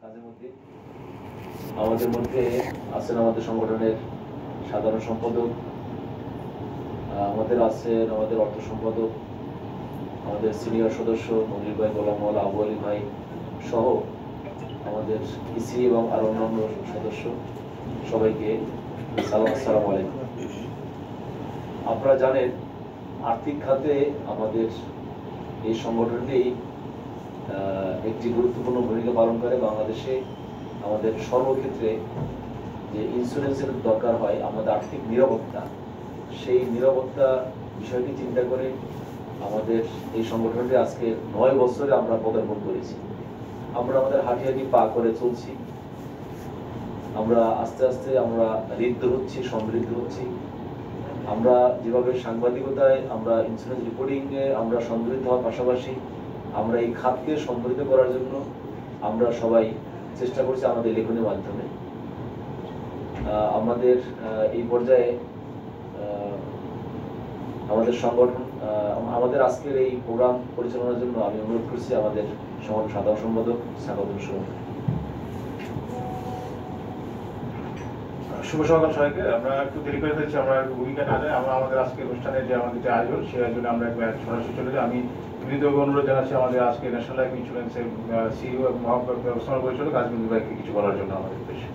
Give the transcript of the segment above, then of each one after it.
কাজীমুদ্দিন। আমাদের মধ্যে আছেন আমাদের সংগঠনের সাধারণ সম্পাদক, আমাদের আছেন আমাদের অর্থ সম্পাদক, আমাদের সিনিয়র সদস্য মনির ভাই, গোলাম মাওলা, আবু আলী ভাই সহ আমাদের ইসি এবং আরো অন্যান্য সদস্য, সবাইকে আসসালামু আলাইকুম। আপনারা জানেন আর্থিক খাতে আমাদের এই সংগঠনটি একটি গুরুত্বপূর্ণ ভূমিকা পালন করে। বাংলাদেশে আমাদের সর্বক্ষেত্রে যে ইন্স্যুরেন্সের দরকার হয়, আমাদের আর্থিক নিরাপত্তা, সেই নিরাপত্তা বিষয়টি চিন্তা করে আমাদের এই সংগঠনটি আজকে 9 বছরে আমরা পদার্পণ করেছি। আমরা আমাদের হাঁটি পা করে চলছি। আমরা আস্তে আস্তে আমরা ঋদ্ধ হচ্ছি, সমৃদ্ধ হচ্ছি। আমরা যেভাবে সাংবাদিকতায় আমরা ইন্স্যুরেন্স রিপোর্টিংয়ে আমরা সমৃদ্ধ হওয়ার পাশাপাশি আমরা এই খাতকে সমৃদ্ধ করার জন্য আমরা সবাই চেষ্টা করছি আমাদের লেখনের মাধ্যমে। আমাদের এই পর্যায়ে আমাদের সংগঠন আমাদের আজকের এই প্রোগ্রাম পরিচালনার জন্য আমি অনুরোধ করছি আমাদের সংগঠন সাধারণ সম্পাদক স্বাগতম শুনুন। শুভ সকাল সবাইকে। আমরা একটু দেরি করে ফেলছি, আমরা একটু ভূমিকা না যায়। আমরা আমাদের আজকে অনুষ্ঠানের যে আমাদের যে আয়োজন, সেই আয়োজনে আমরা একবার সরাসরি চলে যাই। আমি বিনীতভাবে অনুরোধ জানাচ্ছি আমাদের আজকে ন্যাশনাল লাইফ ইন্স্যুরেন্সের সিইও এবং ব্যবস্থাপনা পরিচালক কাজীমুদ্দিন ভাইকে কিছু বলার জন্য আমাদের উদ্দেশ্যে।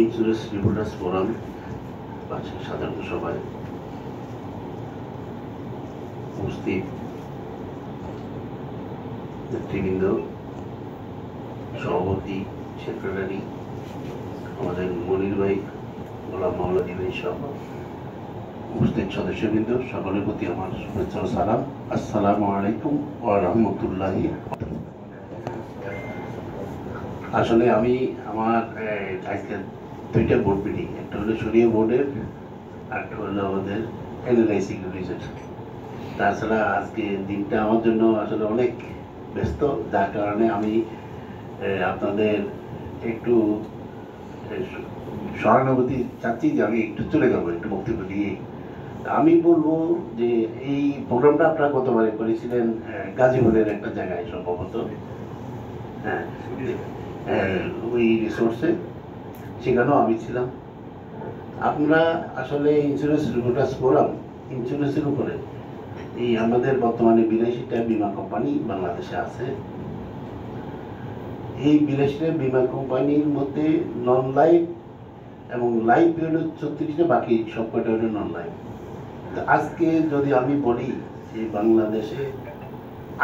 ইন্স্যুরেন্স রিপোর্টার্স ফোরাম সাধারণ সভায় উপস্থিত নেতৃবৃন্দ, সভাপতি, সেক্রেটারি, আমাদের মনির ভাই, গোলাম মাওলা ভাই সহ উপস্থিত সদস্যবৃন্দ, সকলের প্রতি আমার শুভেচ্ছা ও সালাম। আসসালামু আলাইকুম ওয়া রাহমাতুল্লাহি। আসলে আমি আমার আজকে 2টা বোর্ড মিটিং, একটা হলো শরীয় বোর্ডের, একটা হলো আমাদের এনএলআইসি রিলেটেড। তাছাড়া আজকে দিনটা আমার জন্য আসলে অনেক ব্যস্ত, যার কারণে আমি আপনাদের একটু সহানুভূতি চাচ্ছি যে আমি একটু চলে যাবো একটু বক্তব্য দিয়ে। আমি বলবো যে এই প্রোগ্রামটা আপনারা গতবারে করেছিলেন গাজীপুরের একটা জায়গায় সম্ভবত, হ্যাঁ, ওই রিসোর্সে, সেখানেও আমি ছিলাম। আপনারা আসলে ইন্স্যুরেন্স রিপোর্টার্স ফোরাম ইন্স্যুরেন্সের উপরে এই আমাদের বর্তমানে 82টা বিমা কোম্পানি বাংলাদেশে আছে। এই 82টা বিমা কোম্পানির মধ্যে নন লাইফ এবং লাইফ হলো 36টা, বাকি সব কটা হলো নন লাইফ। আজকে যদি আমি বলি যে বাংলাদেশে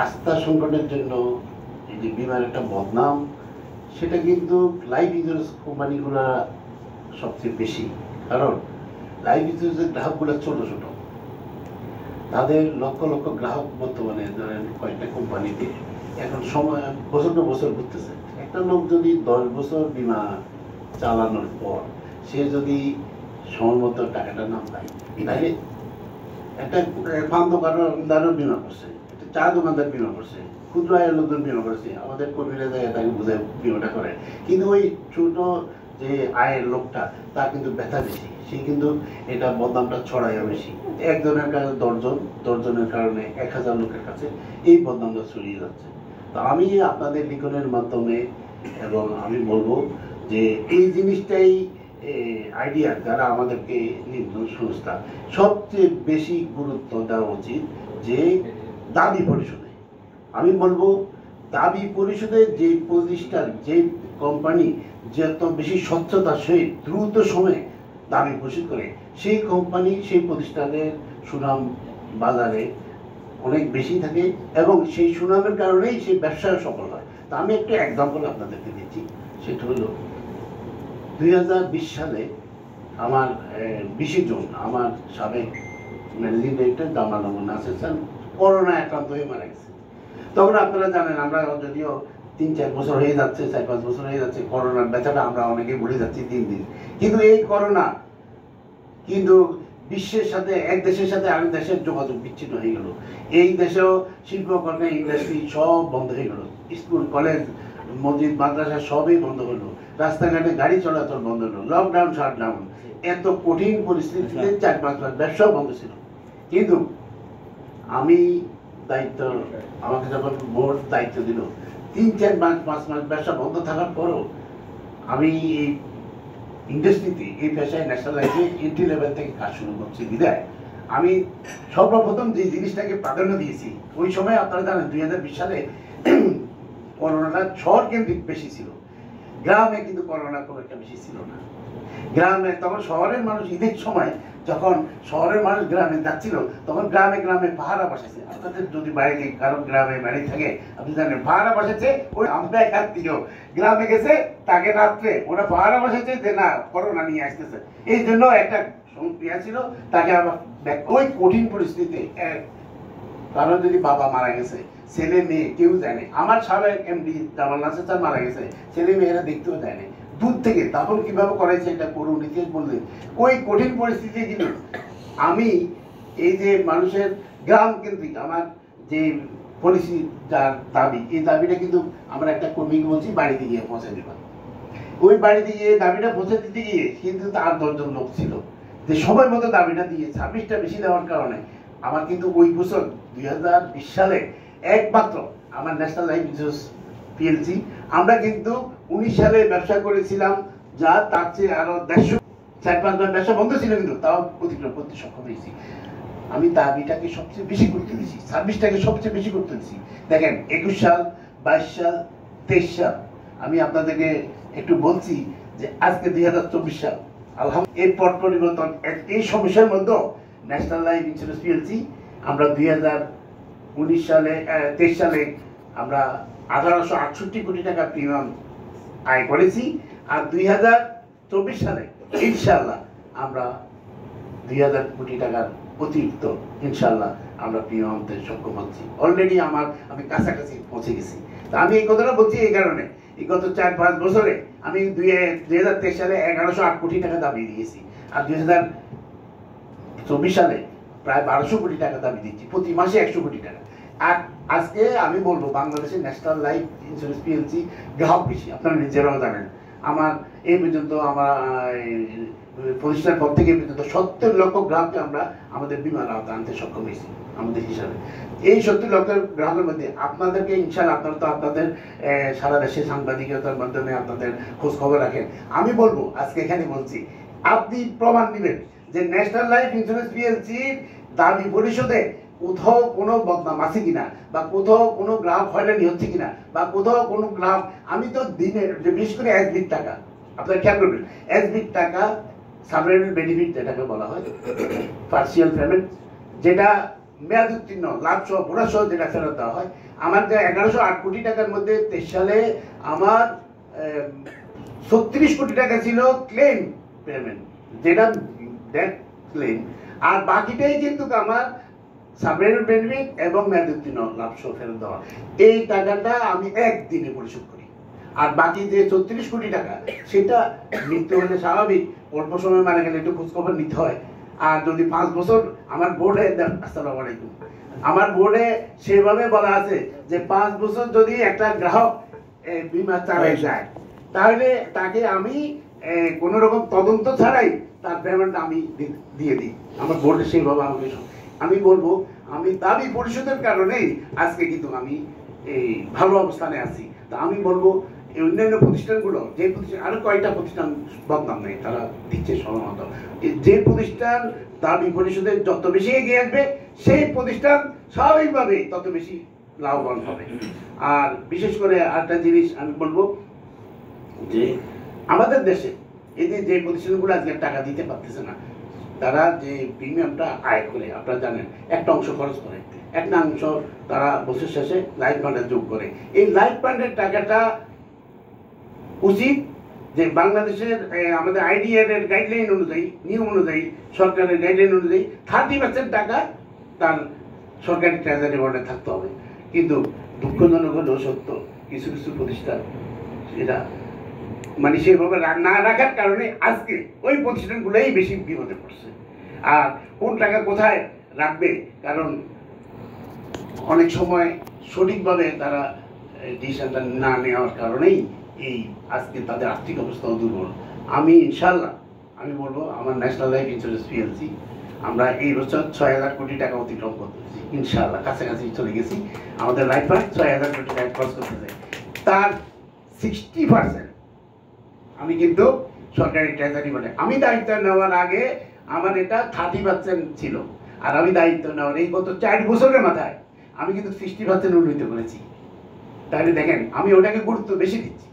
আস্থা সংকটের জন্য এই যে বিমার একটা বদনাম, সেটা কিন্তু লাইফ ইন্স্যুরেন্স কোম্পানিগুলো সবচেয়ে বেশি। কারণ লাইফ ইন্স্যুরেন্সের গ্রাহকগুলো ছোট ছোট, তাদের লক্ষ লক্ষ গ্রাহক বর্তমানে ধরেন কয়েকটা কোম্পানিতে এখন সময় বছর পর বছর ঘুরতেছে। একটা লোক যদি 10 বছর বিমা চালানোর পর সে যদি সময় মতো টাকাটা না পায়, তাহলে একটা পান দোকানদারও বিমা করছে, একটা চা দোকানদার বিমা করছে, ক্ষুদ্র আয়ের লোকজন বিমা করছে, আমাদের কর্মীরা যায় তাকে বুঝায় বিমাটা করে। কিন্তু ওই ছোট যে আয়ের লোকটা তার কিন্তু ব্যথা বেশি, সে কিন্তু এটা বদনামটা ছড়ায় বেশি। একজনের কারণে 10 জন, 10 জনের কারণে 1000 লোকের কাছে এই বদনামটা ছড়িয়ে যাচ্ছে। তো আমি আপনাদের লিখনের মাধ্যমে এবং আমি বলবো যে এই জিনিসটাই আইডিয়া যারা আমাদেরকে নির্মাণ সংস্থা সবচেয়ে বেশি গুরুত্ব দেওয়া উচিত যে দাবি পরিশোধে। আমি বলবো দাবি পরিশোধে যে প্রতিষ্ঠান, যে কোম্পানি যত বেশি স্বচ্ছতার সহিত দ্রুত সময়ে দাবি পরিশোধ করে, সেই কোম্পানি সেই প্রতিষ্ঠানের সুনাম বাজারে অনেক বেশি থাকে এবং সেই সুনামের কারণেই সেই ব্যবসায় সফল হয়। তা আমি একটা এক্সাম্পল আপনাদেরকে দিচ্ছি। সেটা হলো 2020 সালে আমার 20 জন আমার সাবেক managing director Jamal Nasir corona আক্রান্ত হয়ে মারা গেছে। তখন আপনারা জানেন আমরা যদিও 3-4 বছর হয়ে যাচ্ছে, 4-5 বছর হয়ে যাচ্ছে, করোনার ব্যথাটা আমরা অনেকে ভুলে যাচ্ছি দিন দিন। কিন্তু এই করোনা কিন্তু বিশ্বের সাথে, এক দেশের সাথে আরেক দেশের যোগাযোগ বিচ্ছিন্ন হয়ে গেল। এই দেশেও শিল্পকর্ম, ইন্ডাস্ট্রি সব বন্ধ হয়ে গেল। স্কুল, কলেজ, মসজিদ, মাদ্রাসা সবই বন্ধ হলো। রাস্তাঘাটে গাড়ি চলাচল বন্ধ হলো। লকডাউন, শাটডাউন, এত কঠিন পরিস্থিতিতে 4-5 মাস ব্যবসাও বন্ধ ছিল। কিন্তু আমি দায়িত্ব, আমাকে যখন বোর্ড দায়িত্ব দিল, 3-4 মাস, 5 মাস ব্যবসা বন্ধ থাকার পরও আমি এই ইন্ডাস্ট্রিতে, এই পেশায় ন্যাশনাল লাইফে এন্ট্রি লেভেল থেকে কাজ শুরু করছি বিদায় আমি সর্বপ্রথম যে জিনিসটাকে প্রাধান্য দিয়েছি, ওই সময় আপনারা জানেন 2020 সালে করোনাটা শহর কেন্দ্রিক বেশি ছিল, গ্রামে কিন্তু করোনা খুব একটা বেশি ছিল না। গ্রামে তখন শহরের মানুষ ঈদের সময় যখন শহরের মানুষ গ্রামে যাচ্ছিল, তখন গ্রামে গ্রামে পাহারা বসেছে। আপনাদের যদি বাইরে কারো গ্রামে বাড়ি থাকে আপনি জানেন, পাহারা বসেছে। ওই আমরা এক আত্মীয় গ্রামে গেছে, তাকে রাত্রে ওরা পাহারা বসেছে যে না করোনা নিয়ে আসতেছে, এই জন্য একটা সংক্রিয়া ছিল। তাকে আবার ওই কঠিন পরিস্থিতিতে, কারণ যদি বাবা মারা গেছে, ছেলে মেয়ে কেউ জানে, আমার সাবেক এমডি জামাল নাসির স্যার মারা গেছে, ছেলে মেয়েরা দেখতেও জানে দূর থেকে, তখন কিভাবে করেছে এটা করুন ইতিহাস বললেন। ওই কঠিন পরিস্থিতি কিন্তু আমি এই যে মানুষের গ্রাম কেন্দ্রিক আমার যে পলিসি, যার দাবি, এই দাবিটা কিন্তু আমরা একটা কর্মীকে বলছি বাড়িতে গিয়ে পৌঁছে দেবা। ওই বাড়িতে গিয়ে দাবিটা পৌঁছে দিতে গিয়ে কিন্তু তার 10 জন লোক ছিল যে সময় মতো দাবিটা দিয়ে 26টা বেশি দেওয়ার কারণে আমার কিন্তু ওই বছর 2020 সালে একমাত্র আমার ন্যাশনাল লাইফ ইন্স্যুরেন্স পিএলসি, আমরা কিন্তু 19 সালে ব্যবসা করেছিলাম, যা তার চেয়ে আরো 4-5 বার ব্যবসা বন্ধ ছিল, কিন্তু তাও অতিক্রম করতে সক্ষম হয়েছি। আমি দাবিটাকে সবচেয়ে বেশি করতে দিয়েছি, 26টাকে সবচেয়ে বেশি করতে দিয়েছি। দেখেন 21 সাল, 22 সাল, 23 সাল, আমি আপনাদেরকে একটু বলছি যে আজকে 2024 সাল, আলহামদুলিল্লাহ এই পট পরিবর্তন, এই সমস্যার মধ্যে ন্যাশনাল লাইফ ইন্স্যুরেন্স পিএলসি আমরা 2019 সালে 23 সালে আমরা 1868 কোটি টাকা প্রিমিয়াম আয় করেছি। আর 2024 সালে ইনশাআল্লাহ আমরা 2000 কোটি টাকার অতিরিক্ত ইনশাআল্লাহ আমরা প্রিমিয়াম আনতে সক্ষম হচ্ছি। অলরেডি আমি কাছাকাছি পৌঁছে গেছি। তা আমি এই কথাটা বলছি এই কারণে, এই গত 4-5 বছরে আমি 2023 সালে 1108 কোটি টাকা দাবি দিয়েছি, আর 2024 সালে প্রায় 1200 কোটি টাকা দাবি দিচ্ছি, প্রতি মাসে 100 কোটি টাকা। আর আজকে আমি বলবো বাংলাদেশের ন্যাশনাল লাইফ ইন্স্যুরেন্স পিএলসি গ্রাহক বেশি, আপনারা নিজেরাও জানেন। আমার এই পর্যন্ত আমার প্রতিষ্ঠান পর থেকে পর্যন্ত 70 লক্ষ গ্রাহককে আমরা আমাদের বীমার আওতায় আনতে সক্ষম হয়েছি আমাদের হিসাবে। এই 70 লক্ষ গ্রাহকের মধ্যে আপনাদেরকে ইনশাআল্লাহ, আপনারা তো আপনাদের সারা দেশে সাংবাদিকতার মাধ্যমে আপনাদের খোঁজ খবর রাখেন, আমি বলবো আজকে এখানে বলছি, আপনি প্রমাণ দিবেন যে ন্যাশনাল লাইফ ইন্স্যুরেন্স পিএলসির দাবি পরিশোধে কোথাও কোনো বদনাম আছে কিনা, বা কোথাও কোনো গ্রাহক হয়রানি হচ্ছে কিনা, বা কোথাও কোনো গ্রাহক, আমি তো দিনের যে বিশেষ করে এসবির টাকা, আপনারা খেয়াল করবেন, এসবির টাকা সাবরেন্টাল বেনিফিট যেটাকে বলা হয়, পার্সিয়াল পেমেন্ট, যেটা মেয়াদ উত্তীর্ণ লাভ সহ বোনাস সহ যেটা ফেরত দেওয়া হয়, আমার যে 1108 কোটি টাকার মধ্যে 23 সালে আমার 36 কোটি টাকা ছিল ক্লেম পেমেন্ট, যেটা ডেট ক্লেম, আর বাকিটাই কিন্তু আমার সাবরেন্টাল বেনিফিট এবং মেয়াদ উত্তীর্ণ লাভ সহ ফেরত দেওয়া। এই টাকাটা আমি একদিনে পরিশোধ করি, আর বাকি যে 34 কোটি টাকা সেটা মৃত্যু হলে স্বাভাবিক, অল্প সময় মারা গেলে একটু খোঁজখবর নিতে হয়। আর যদি 5 বছর আমার বোর্ডে, আসসালামু আলাইকুম, আমার বোর্ডে সেভাবে বলা আছে যে 5 বছর যদি একটা গ্রাহক বীমা চালায় যায়, তাহলে তাকে আমি কোনো রকম তদন্ত ছাড়াই তার পেমেন্ট আমি দিয়ে দিই। আমার বোর্ডে সেইভাবে আমাকে, আমি বলবো আমি দাবি পরিশোধের কারণেই আজকে কিন্তু আমি এই ভালো অবস্থানে আছি। তা আমি বলবো এই অন্যান্য প্রতিষ্ঠানগুলো, যে প্রতিষ্ঠান, আরো কয়েকটা প্রতিষ্ঠান বদনাম নেই, তারা দিচ্ছে সমমত, যে প্রতিষ্ঠান দাবি পরিশোধে যত বেশি এগিয়ে আসবে সেই প্রতিষ্ঠান স্বাভাবিকভাবে তত বেশি লাভবান হবে। আর বিশেষ করে আরেকটা জিনিস আমি বলবো যে আমাদের দেশে এই যে প্রতিষ্ঠানগুলো আজকে টাকা দিতে পারতেছে না, তারা যে প্রিমিয়ামটা আয় করে, আপনারা জানেন একটা অংশ খরচ করে, একটা অংশ তারা বছর শেষে লাইফ ফান্ডে যোগ করে। এই লাইফ ফান্ডের টাকাটা উচিত যে বাংলাদেশের আমাদের আইডিআর এর গাইডলাইন অনুযায়ী, নিয়ম অনুযায়ী, সরকারের গাইডলাইন অনুযায়ী 30% টাকা তার সরকারি ট্রেজারি বোর্ডে থাকতে হবে। কিন্তু দুঃখজনক হলেও সত্য, কিছু কিছু প্রতিষ্ঠান সেটা মানে সেভাবে না রাখার কারণে আজকে ওই প্রতিষ্ঠানগুলোই বেশি বিপদে পড়ছে। আর কোন টাকা কোথায় রাখবে, কারণ অনেক সময় সঠিকভাবে তারা ডিসিশনটা না নেওয়ার কারণেই এই আজকে তাদের আর্থিক অবস্থাও দুর্বল। আমি ইনশাল্লাহ আমি বলবো আমার ন্যাশনাল লাইফ ইন্স্যুরেন্স পিএলসি আমরা এই বছর 6,000 কোটি টাকা অতিক্রম করতেছি, ইনশাল্লাহ কাছাকাছি চলে গেছি। আমাদের লাইফ ফান্ড 6,000 কোটি টাকা খরচ করতে চাই, তার 60% আমি কিন্তু সরকারি ট্রেজারি বলে। আমি দায়িত্ব নেওয়ার আগে আমার এটা 30% ছিল, আর আমি দায়িত্ব নেওয়ার এই গত 4 বছরের মাথায় আমি কিন্তু 60% উন্নীত করেছি। তাহলে দেখেন আমি ওটাকে গুরুত্ব বেশি দিচ্ছি।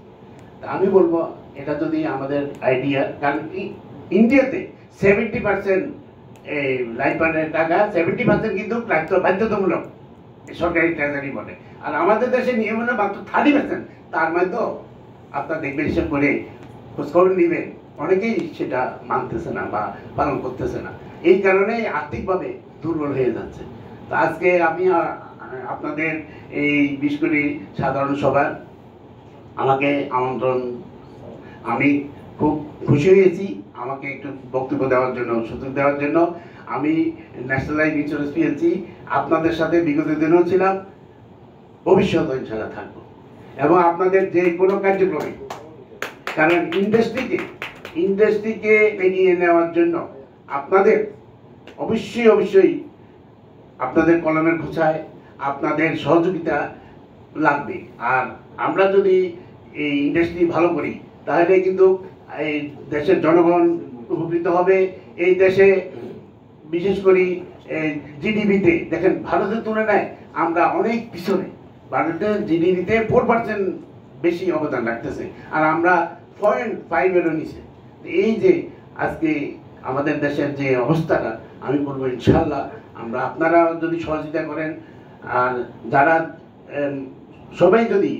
তা আমি বলবো এটা যদি আমাদের আইডিয়া, কারণ ইন্ডিয়াতে 70% এই লাইফ ফান্ডের টাকা 70% কিন্তু বাধ্যতামূলক সরকারি ট্রেজারি বলে, আর আমাদের দেশে নিয়ম হলো মাত্র 30%। তার মধ্যে আপনার দেখবেন হিসেব করে খোঁজখবর নেবেন, অনেকেই সেটা মানতেছে না বা পালন করতেছে না, এই কারণে আর্থিকভাবে দুর্বল হয়ে যাচ্ছে। তো আজকে আমি আপনাদের এই 20 কোটি সাধারণ সভার আমাকে আমন্ত্রণ, আমি খুব খুশি হয়েছি আমাকে একটু বক্তব্য দেওয়ার জন্য, সুযোগ দেওয়ার জন্য। আমি ন্যাশনাল লাইফ ইন্স্যুরেন্স পিএলসি আপনাদের সাথে বিগত দিনেও ছিলাম, ভবিষ্যতেও ইনশাআল্লাহ থাকবো, এবং আপনাদের যে কোনো কার্যক্রমে, কারণ ইন্ডাস্ট্রিকে এগিয়ে নেওয়ার জন্য আপনাদের অবশ্যই আপনাদের কলমের খোঁচায় আপনাদের সহযোগিতা লাগবে। আর আমরা যদি এই ইন্ডাস্ট্রি ভালো করি তাহলে কিন্তু এই দেশের জনগণ উপকৃত হবে। এই দেশে বিশেষ করে জিডিপিতে দেখেন ভারতের তুলনায় আমরা অনেক পিছনে, ভারতের জিডিপিতে 4% বেশি অবদান রাখতেছে, আর আমরা 0.5-এরও নিচে। এই যে আজকে আমাদের দেশের যে অবস্থাটা, আমি বলবো ইনশাল্লাহ আমরা, আপনারা যদি সহযোগিতা করেন, আর যারা সবাই যদি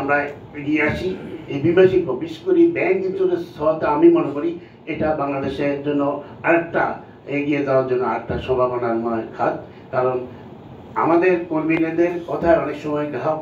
আমরা এগিয়ে আসি, এই বিমা শিল্প বিশেষ করে ব্যাংক ইন্স্যুরেন্স হওয়াতে আমি মনে করি এটা বাংলাদেশের জন্য আরেকটা এগিয়ে যাওয়ার জন্য আরেকটা সম্ভাবনাময় খাত। কারণ আমাদের কর্মীদের কথায় অনেক সময় গ্রাহক